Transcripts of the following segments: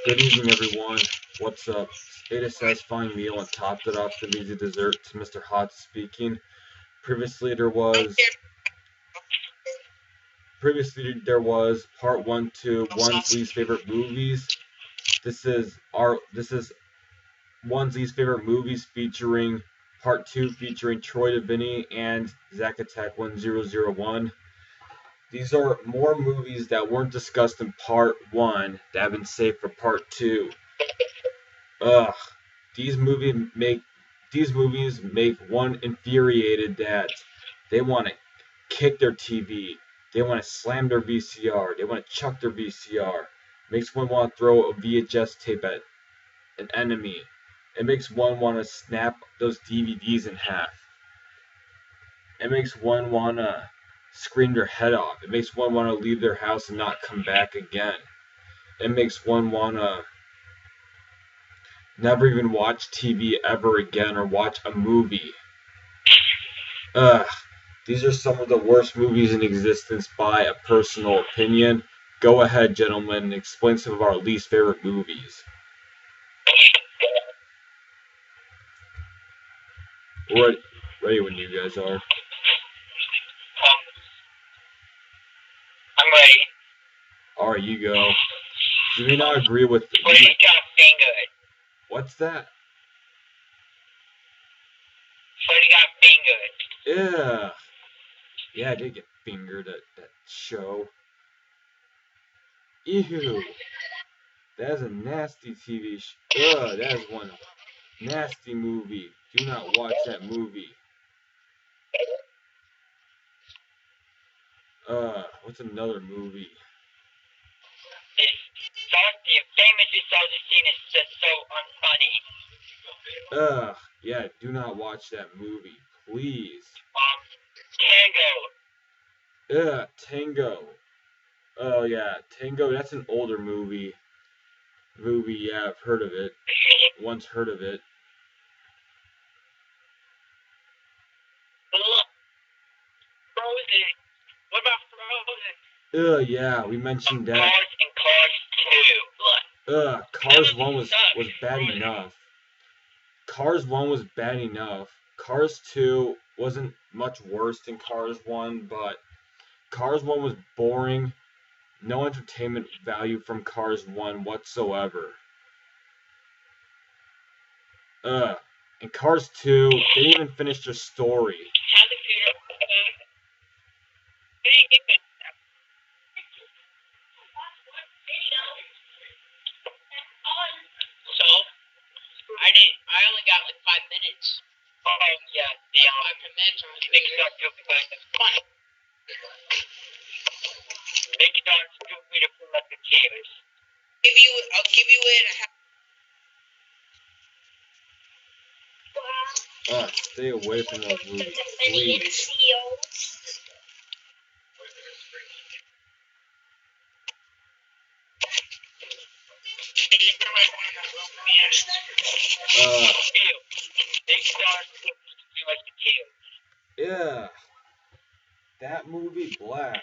Good evening, everyone. What's up? Ate a satisfying meal and topped it off with easy dessert to Mr. Hot speaking. Previously there was part one to one's least favorite movies. This is one's least favorite movies featuring part two featuring Troy Devinney and Zack Attack 1001. These are more movies that weren't discussed in part one that have been saved for part two. Ugh. These movies make one infuriated that they want to kick their TV, they want to slam their VCR, they want to chuck their VCR. Makes one want to throw a VHS tape at an enemy. It makes one want to snap those DVDs in half. It makes one want to scream their head off. It makes one want to leave their house and not come back again. It makes one want to never even watch TV ever again or watch a movie. Ugh. These are some of the worst movies in existence by a personal opinion. Go ahead, gentlemen, and explain some of our least favorite movies. Ready when you guys are. I'm ready. Alright, you go. You may not agree with... Freddy got fingered. What's that? Freddy got fingered. Yeah. Yeah, I did get fingered at that show. Ew. That is a nasty TV show. Ugh, that is one nasty movie. Do not watch that movie. What's another movie? The famous Sausage scene is just so unfunny. Ugh, yeah, do not watch that movie, please. Tango. Tango. Oh yeah, Tango, that's an older movie. Yeah, I've heard of it. Once heard of it. Frozen. What about Frozen? Yeah, we mentioned that. Cars and Cars 2. Cars 1 was bad enough. Cars 1 was bad enough. Cars 2 wasn't much worse than Cars 1, but Cars 1 was boring. No entertainment value from Cars 1 whatsoever. And Cars 2, they didn't even finish their story. I only got like 5 minutes. Oh, yeah. 5 minutes or make it not stupid, but it's fun. Make it not stupid if you let the chairs. I'll give you it. Stay away from those movies, please. Yeah. That movie blast.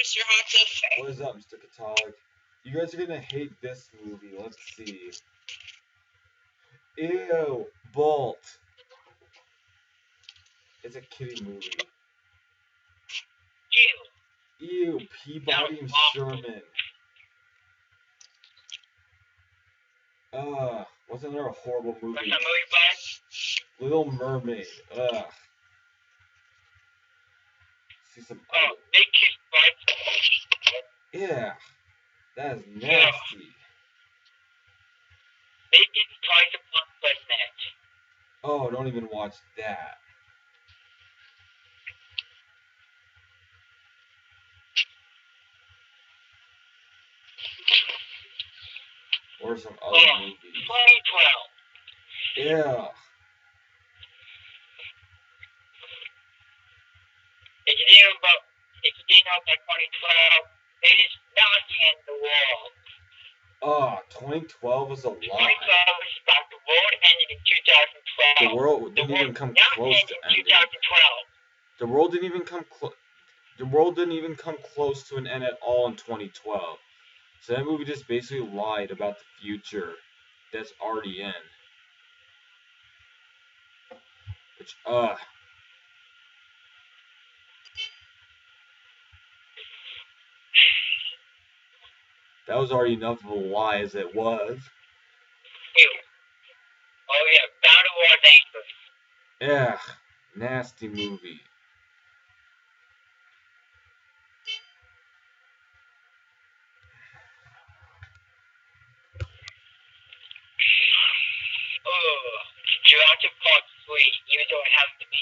Mr. Hot What is up, Mr. Catholic? You guys are gonna hate this movie. Let's see. Ew, Bolt. It's a kiddie movie. Ew, Peabody and Sherman. What's another horrible movie? Little Mermaid. See some. Yeah, that is nasty. Oh, don't even watch that. Or some other movies. 2012. Yeah. If you didn't know about 2012, it is not the end of the world. 2012 was a lie. 2012 is about the world ended in 2012. The world didn't even come close to ending. 2012. The world didn't even come close to an end at all in 2012. So that movie just basically lied about the future that's already in. Which, that was already enough of a lie as it was. Ew. Oh yeah, Battle War Nation. Ugh, nasty movie. Jurassic Park 3, even though it has to be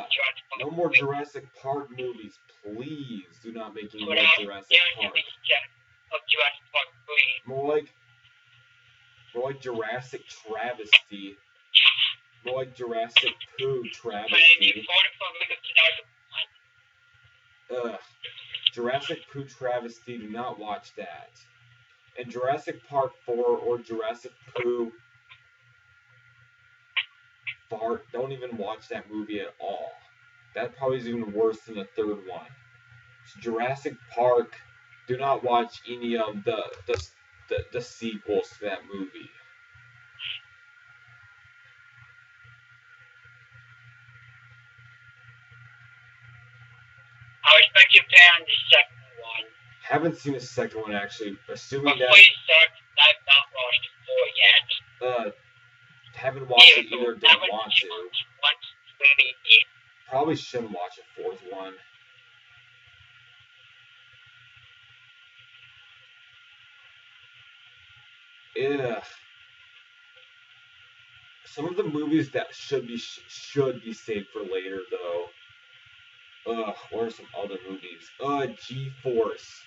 Jurassic Park No more 3. Jurassic Park movies, please. Do not make any more But Jurassic Park. Of Jurassic Park 3. More like Jurassic Travesty. More like Jurassic Poo Travesty. Ugh. Jurassic Poo Travesty, do not watch that. And Jurassic Park 4 or Jurassic Poo Fart, don't even watch that movie at all. That probably is even worse than the third one. So Jurassic Park, do not watch any of the sequels to that movie. I respect your plan on the second one. Haven't seen the second one actually. Assuming But that I've not watched 4 yet. Haven't watched it either. Don't want to. Maybe. Probably shouldn't watch a fourth one. Ugh. Some of the movies that should be saved for later though. Ugh, what are some other movies? G-Force.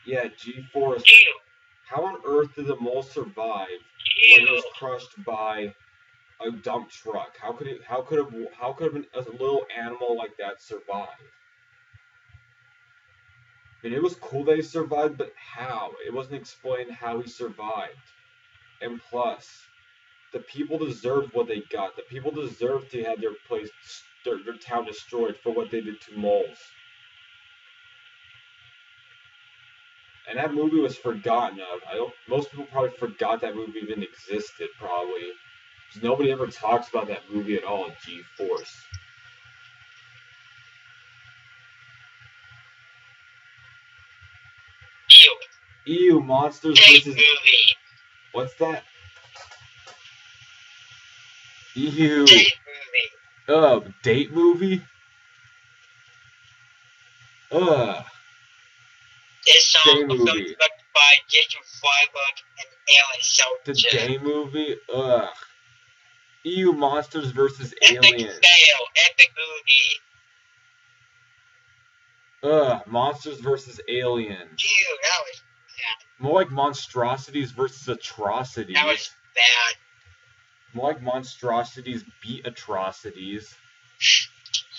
Yeah, G-Force. Ew. How on earth did the mole survive Ew. when he was crushed by a dump truck? How could a little animal like that survive? I mean, it was cool that he survived, but how? It wasn't explained how he survived. And plus, the people deserved what they got. The people deserved to have their town destroyed for what they did to moles. And that movie was forgotten of. Most people probably forgot that movie even existed, probably. Because nobody ever talks about that movie at all in G-Force. Ew, Monsters vs. Movie. What's that? Ew. Date movie. Date movie? This Day song was movie. directed by Jason Freiberg and Aaron Seltzer. The Day movie? Ew, Monsters vs. Aliens. Epic fail. Epic movie. Monsters vs. Aliens. Ew, that was bad. More like Monstrosities versus Atrocities. That was bad. More like Monstrosities beat Atrocities.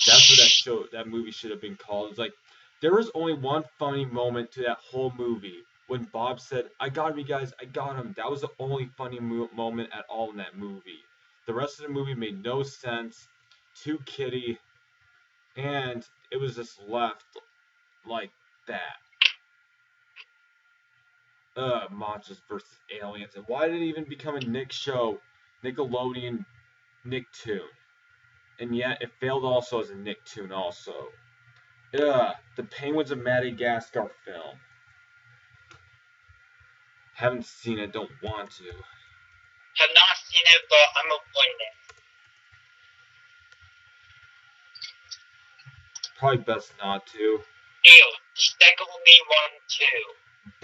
That's what that movie should have been called. It's like, there was only one funny moment to that whole movie. When Bob said, "I got him, you guys, I got him." That was the only funny moment at all in that movie. The rest of the movie made no sense. Too kiddie. And it was just left like that. Monsters vs. Aliens. And why did it even become a Nickelodeon Nicktoon? And yet it failed also as a Nicktoon also. The Penguins of Madagascar film. Haven't seen it, don't want to. Have not seen it, but I'm avoiding it. Probably best not to. Ew. Despicable Me 1 and 2.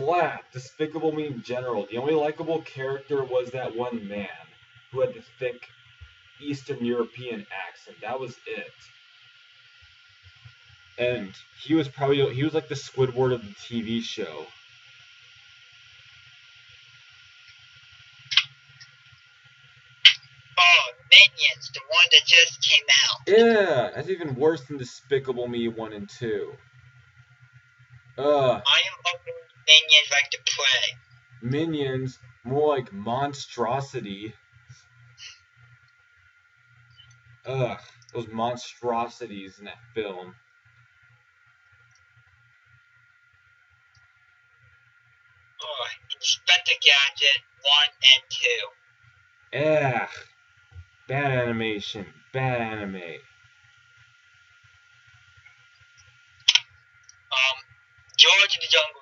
Black. Despicable Me in general. The only likable character was that one man who had the thick Eastern European accent. That was it. And he was like the Squidward of the TV show. Oh, Minions, the one that just came out. Yeah, that's even worse than Despicable Me 1 and 2. I am hoping Minions like to play. Minions, more like Monstrosity. Those monstrosities in that film. Inspector Gadget 1 and 2. Yeah. Bad animation. Bad anime. George in the Jungle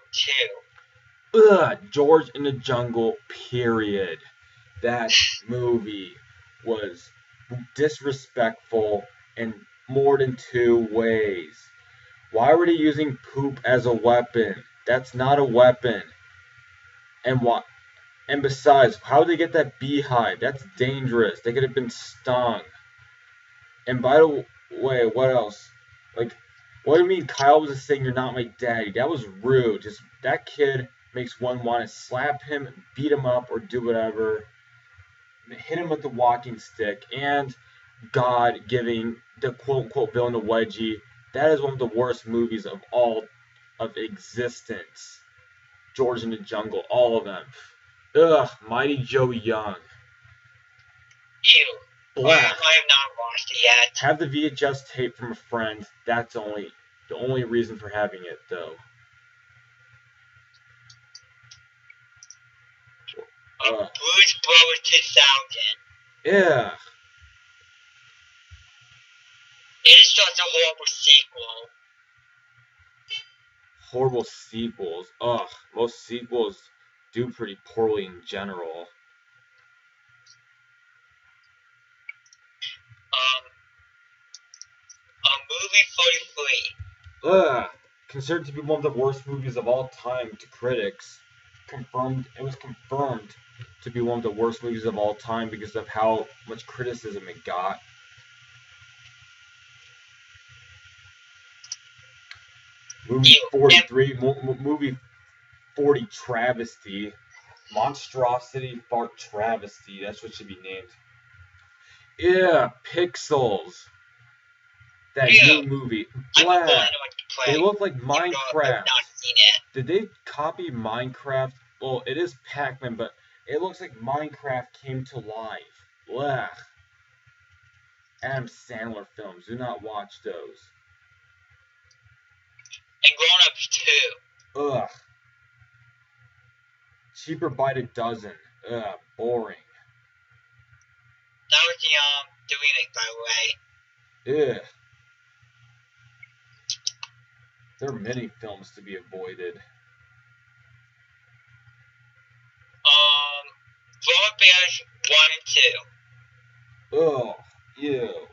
2. Ugh. George in the Jungle, period. That movie was disrespectful in more than 2 ways. Why were they using poop as a weapon? That's not a weapon. And what? And besides, how did they get that beehive? That's dangerous. They could have been stung. And by the way, what else? Like, what do you mean Kyle was just saying you're not my daddy? That was rude. Just that kid makes one want to slap him, beat him up, or do whatever. Hit him with the walking stick. And God giving the quote unquote villain a wedgie. That is one of the worst movies of all of existence. George in the Jungle, all of them. Ugh, Mighty Joe Young. Ew. Black. I have not watched it yet. Have the VHS tape from a friend. That's the only reason for having it, though. Blues Brothers 2000. Yeah. It is just a horrible sequel. Horrible sequels. Ugh, most sequels do pretty poorly in general. Movie 43. Ugh. Considered to be one of the worst movies of all time to critics. It was confirmed to be one of the worst movies of all time because of how much criticism it got. Movie 43, movie 40 travesty. Monstrosity Fart Travesty. That's what should be named. Yeah, Pixels. That new movie. Black. They look like Minecraft. Did they copy Minecraft? Well, it is Pac-Man, but it looks like Minecraft came to life. Blech. Adam Sandler films. Do not watch those. And Grown Ups 2. Ugh. Cheaper by the dozen. Ugh. Boring. That was the remake, by the way. Ugh. There are many films to be avoided. Polar Bears 1 and 2. Oh, ew.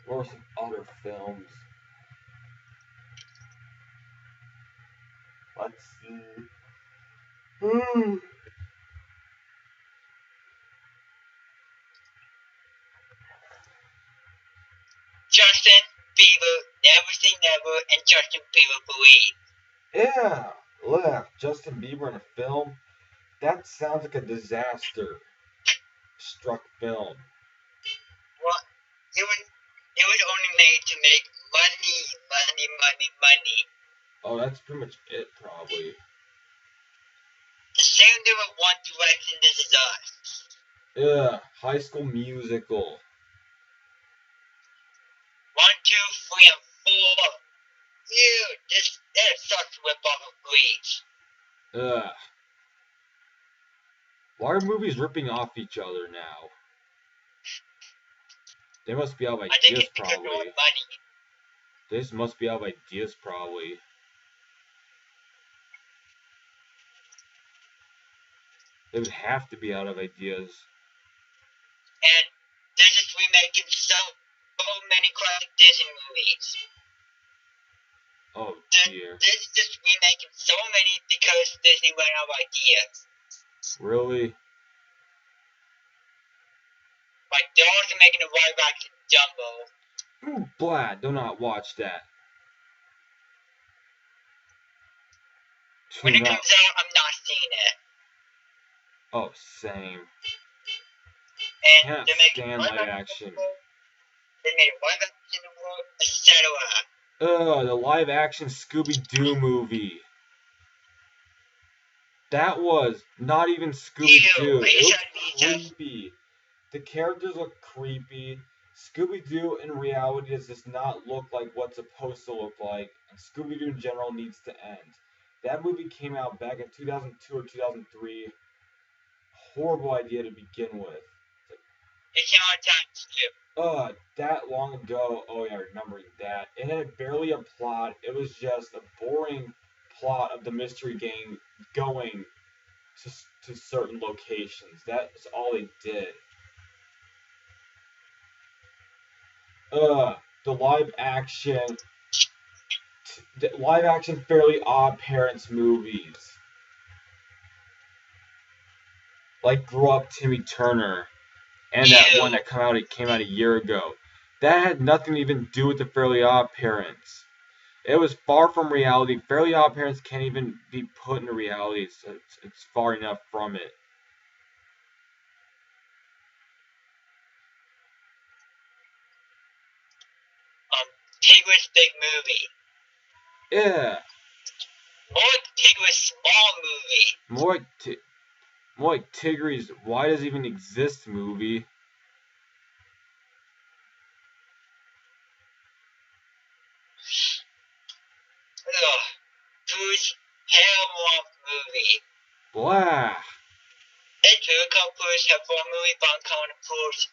Or some other films. Let's see. Justin Bieber, Never Say Never, and Justin Bieber Believe. Yeah, ugh, Justin Bieber in a film? That sounds like a disaster struck film. Well, it was only made to make money. Oh, that's pretty much it, probably. The same thing with One Direction, This Is Us. Ugh, High School Musical. 1, 2, 3, and 4. Ew, that is such a rip-off of Grease. Ugh. Why are movies ripping off each other now? They must be out of ideas, probably. They just must be out of ideas, probably. They would have to be out of ideas. And they're just remaking so many classic Disney movies. Oh, dear. They're just remaking so many because Disney ran out of ideas. Really? Like, they're also making a live-action Dumbo. Ooh, blah, do not watch that. When it comes out, I'm not seeing it. Oh, same. And Can't they're making stand live action. They made a live action world, etc. The live action Scooby-Doo movie. That was not even Scooby-Doo. It looked creepy. The characters look creepy. Scooby-Doo in reality does not look like what's supposed to look like. And Scooby-Doo in general needs to end. That movie came out back in 2002 or 2003. Horrible idea to begin with. It came out times too. That long ago. Oh yeah, remembering that. It had barely a plot. It was just a boring plot of the mystery gang going to certain locations. That's all they did. The live action Fairly Odd Parents movies, like Grow Up Timmy Turner, and that one that came out a year ago. That had nothing to even do with the Fairly Odd Parents. It was far from reality. Fairly Odd Parents can't even be put into reality. It's far enough from it. Tigris big movie. Yeah. More Tigris small movie. More like Tigris Why Does It Even Exist movie. Pooh's Hair Wolf movie. Blah. It's a Pooh's Hair Wolf movie, but I'm calling it Pooh's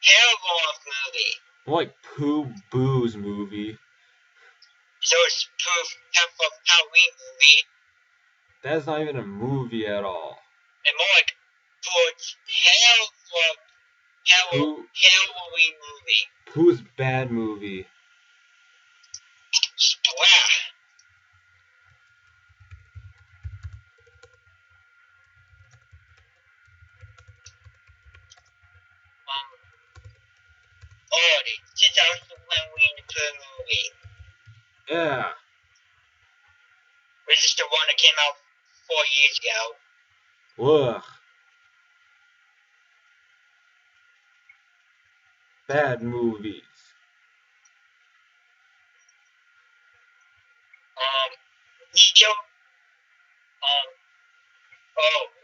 Hair Wolf movie. More like Pooh Boo's movie. So it's Pooh's Hair Wolf Halloween movie. That's not even a movie at all. And more like Pooh's Hair Wolf Halloween movie. Pooh's Bad Movie. Wow. The 2001 Winnie the Pooh movie. Yeah. Which is the one that came out 4 years ago. Ugh. Bad movies.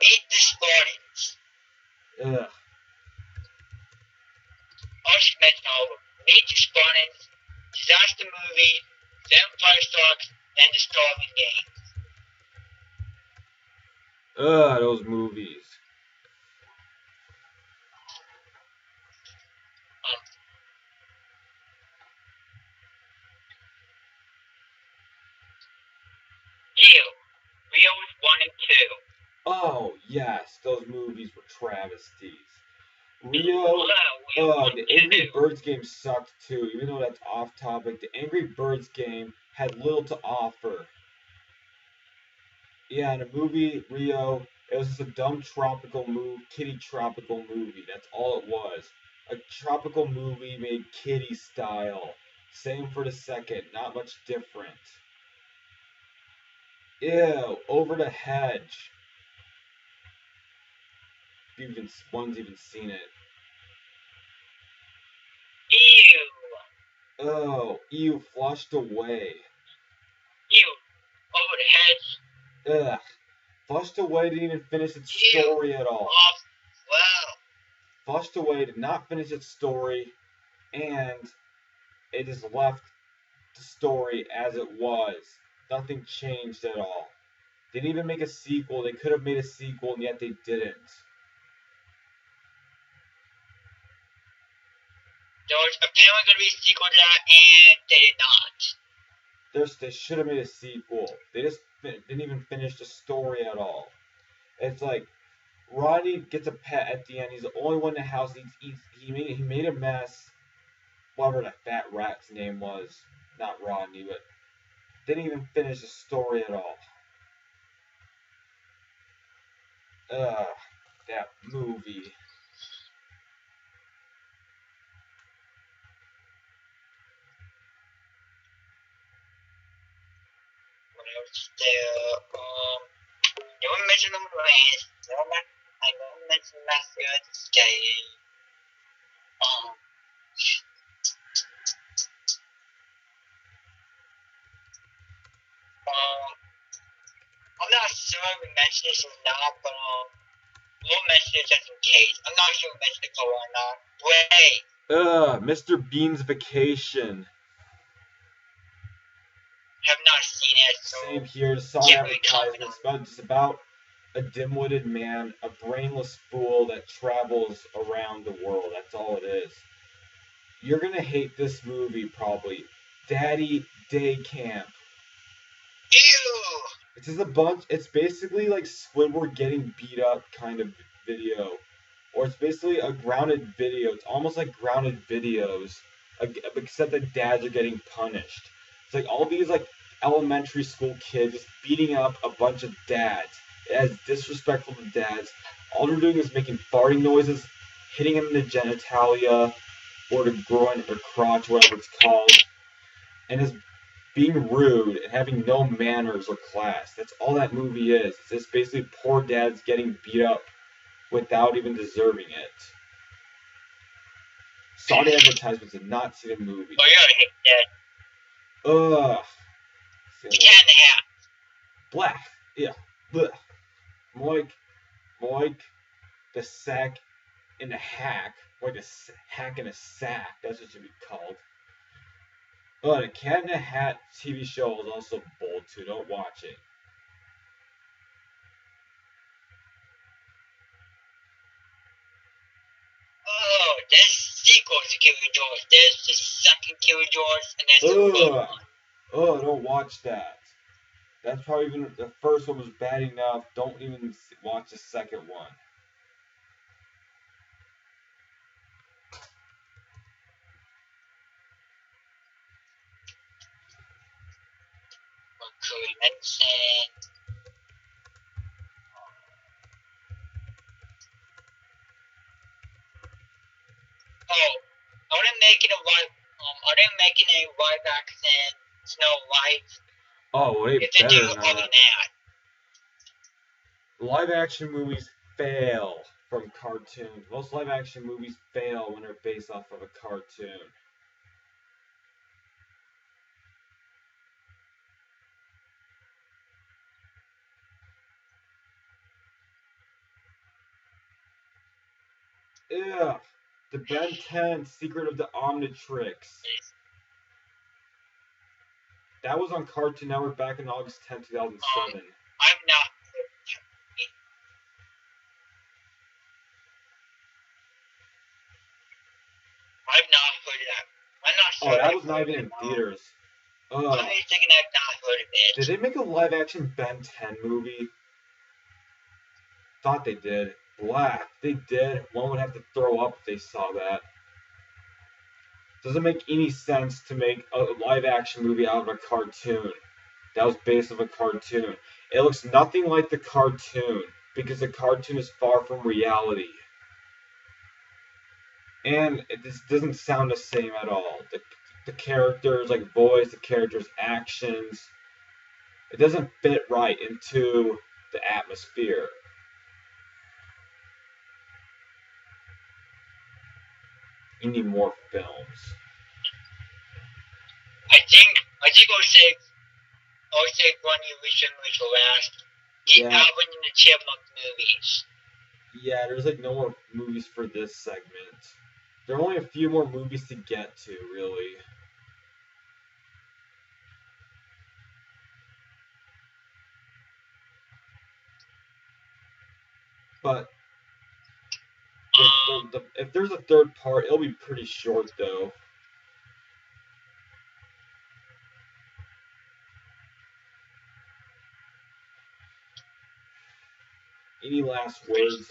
Meet the Spartans. Ugh. Meet the Spartans, Disaster Movie, Vampire Stocks, and The Starving Game. Those movies. Rio is 1 and 2. Oh, yes, those movies were travesties. Rio, the Angry Birds game sucked too, even though that's off topic. The Angry Birds game had little to offer. Yeah, in a movie, Rio, it was just a dumb kiddie tropical movie. That's all it was. A tropical movie made kiddie style. Same for the second, not much different. Ew, Over the Hedge. One's even seen it. Ew. Oh, ew, Flushed Away. Ew, Over the Hedge. Ugh. Flushed Away didn't even finish its story at all. Wow. Flushed Away did not finish its story, and it just left the story as it was. Nothing changed at all. They didn't even make a sequel. They could have made a sequel, and yet they didn't. There was apparently going to be a sequel to that, and they did not. They should have made a sequel. They just didn't even finish the story at all. It's like Rodney gets a pet at the end. He's the only one in the house. He made a mess. Whatever that fat rat's name was, not Rodney, but didn't even finish the story at all. That movie. What else there? No one mentioned the race. I don't mention Matthew's game. I'm not sure if we mentioned this or not, but we'll mention it just in case. I'm not sure if we mentioned it or not. Wait. Mr. Bean's Vacation. have not seen it, so same here. Saw can't really comment advertisements, on but it's about a dim-witted man, a brainless fool that travels around the world. That's all it is. You're gonna hate this movie probably. Daddy Day Camp. Ew! It's just a bunch. It's basically like Squidward getting beat up kind of video, or it's basically a grounded video. It's almost like grounded videos, except that dads are getting punished. It's like all these like elementary school kids just beating up a bunch of dads. It has disrespectful to dads. All they're doing is making farting noises, hitting him in the genitalia, or the groin or crotch, whatever it's called, and is being rude and having no manners or class. That's all that movie is. It's just basically poor dads getting beat up without even deserving it. Saw the advertisements and not see the movie. Oh, yeah, I hate that. Ugh. The Cat in the Hat. Black. Yeah. Blech. Moik. The sack in the hack. Like a hack in a sack. That's what it should be called. The Cat in the Hat TV show is also bold too. Don't watch it. Oh, there's sequels to Killer George. There's the second Killer George, and there's the third one. Oh, don't watch that. That's probably even the first one was bad enough. Don't even watch the second one. What could we mention? Oh, are they making a live action Snow White? Oh, if they do, other than that. Live action movies fail from cartoons. Most live action movies fail when they're based off of a cartoon. Ugh. The Ben 10 Secret of the Omnitrix. That was on Cartoon Network back in August 10, 2007. I'm not. I've not heard of that. I'm not sure. Oh, that was not even in theaters. I'm thinking I've not heard of it. Did they make a live action Ben 10 movie? Thought they did. Black. They did. One would have to throw up if they saw that. Doesn't make any sense to make a live action movie out of a cartoon. That was based on a cartoon. It looks nothing like the cartoon because the cartoon is far from reality. And it just doesn't sound the same at all. The characters, like voice, the characters' actions, it doesn't fit right into the atmosphere. You need more films. I think I'll save one you recently for last. The Alvin and the Chipmunk movies. Yeah, there's like no more movies for this segment. There are only a few more movies to get to, really. But if there's a third part, it'll be pretty short, though. Any last words?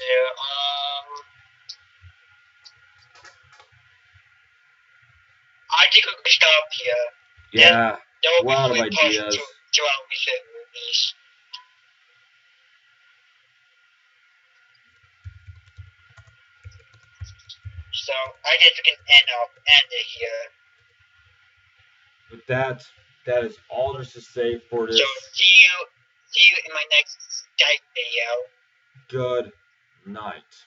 I think we could stop here. Yeah, there we're out of ideas. To our recent movies. So I guess we can end it here. With that is all there's to say for this. So see you in my next Skype video. Good night.